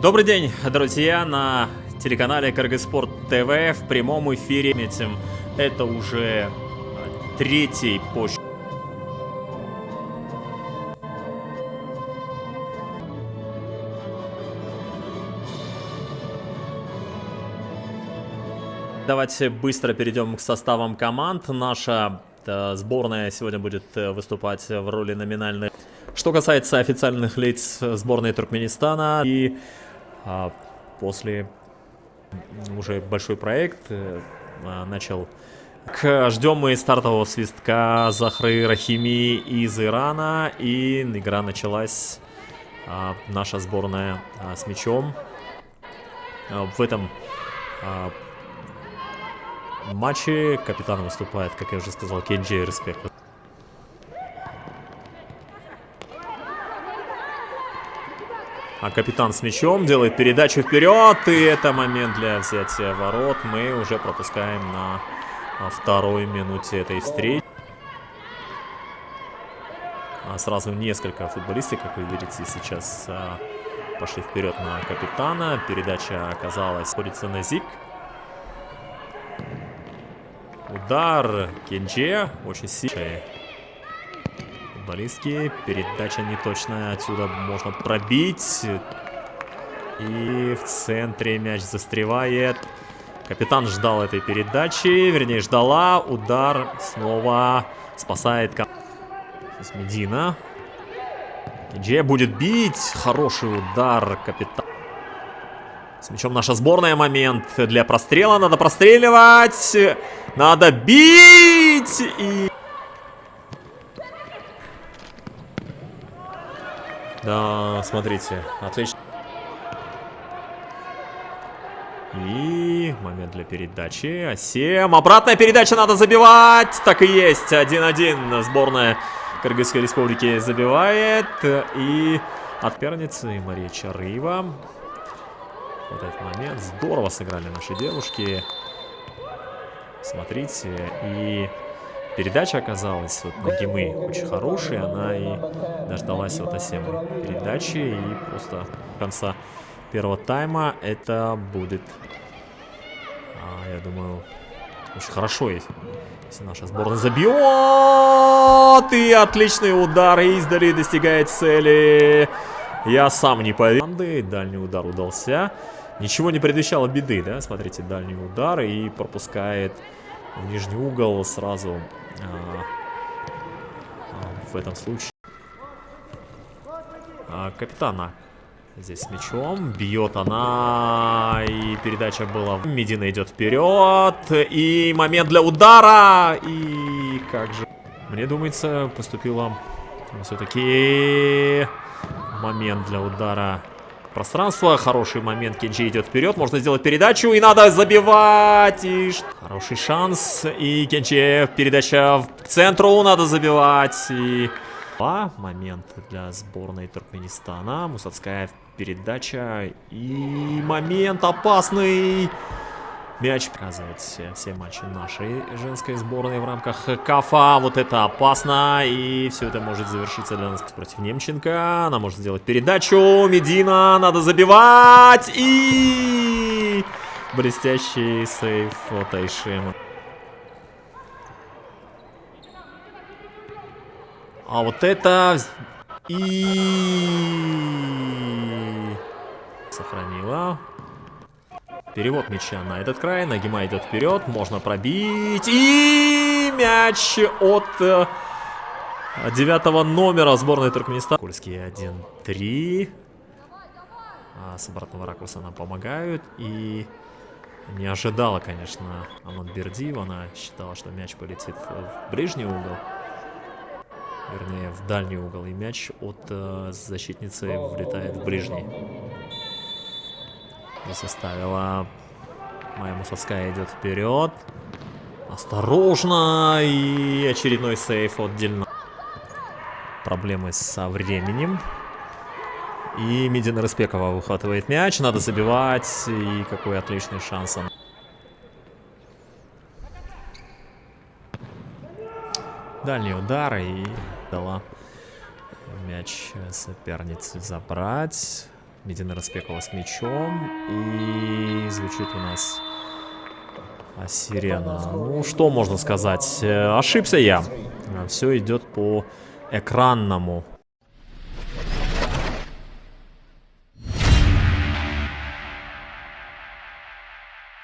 Добрый день, друзья, на телеканале Кыргызспорт ТВ в прямом эфире. Это уже третий по счету. Давайте быстро перейдем к составам команд. Наша сборная сегодня будет выступать в роли номинальной. Что касается официальных лиц сборной Туркменистана, и после уже большой проект начал. Ждем мы стартового свистка Захры Рахими из Ирана, и игра началась. Наша сборная с мячом. В этом матче капитан выступает, как я уже сказал, Кенджи Респект. А капитан с мячом делает передачу вперед, и это момент для взятия ворот. Мы уже пропускаем на второй минуте этой встречи. Сразу несколько футболистов, как вы видите, сейчас пошли вперед на капитана. Передача оказалась, находится на Зик. Удар Кенджи, очень сильный. Футболистки, передача неточная, отсюда можно пробить. И в центре мяч застревает. Капитан ждал этой передачи, вернее ждала. Удар снова спасает. Здесь Медина. Кенджи будет бить. Хороший удар капитан. С мячом наша сборная. Момент для прострела. Надо простреливать. Надо бить. И... Да, смотрите. Отлично. И момент для передачи. Асем. Обратная передача. Надо забивать. Так и есть. 1-1. Сборная Кыргызской Республики забивает. И от перницы Мария Чарыева. Вот этот момент. Здорово сыграли наши девушки. Смотрите. И передача оказалась вот на Гимы очень хорошей. Она и дождалась вот Асемы передачи. И просто до конца первого тайма это будет, я думаю, очень хорошо, если наша сборная забьет. И отличный удар издали достигает цели. Я сам не поверил. Дальний удар удался. Ничего не предвещало беды, да? Смотрите, дальний удар и пропускает в нижний угол сразу в этом случае. Капитана здесь с мячом. Бьет она. И передача была. Медина идет вперед. И момент для удара. И как же... Мне думается, поступила все-таки момент для удара. Пространство. Хороший момент. Кенджи идет вперед. Можно сделать передачу. И надо забивать. И... Хороший шанс. И Кенджи. Передача к центру. Надо забивать. И... Момент для сборной Туркменистана. Мусацкая передача. И момент опасный. Мяч показывает все матчи нашей женской сборной в рамках КАФа. Вот это опасно. И все это может завершиться для нас против Немченко. Она может сделать передачу. Медина. Надо забивать. И блестящий сейв от Айшема. А вот это... И... Сохранила. Перевод мяча на этот край. Нагима идет вперед. Можно пробить. И мяч от 9-го номера сборной Туркменистана. Кольские 1-3. С обратного ракурса нам помогают. И не ожидала, конечно, Аман Бердиева. Она считала, что мяч полетит в ближний угол. Вернее, в дальний угол. И мяч от защитницы влетает в ближний. Здесь оставила. Майя Мусацкая идет вперед. Осторожно. И очередной сейф от Дельна. Проблемы со временем. И Медина Респекова выхватывает мяч. Надо забивать. И какой отличный шанс. Дальний удар. И дала мяч сопернице забрать. Медина Распекова с мячом. И звучит у нас сирена. Ну, что можно сказать? Ошибся я. Все идет по экранному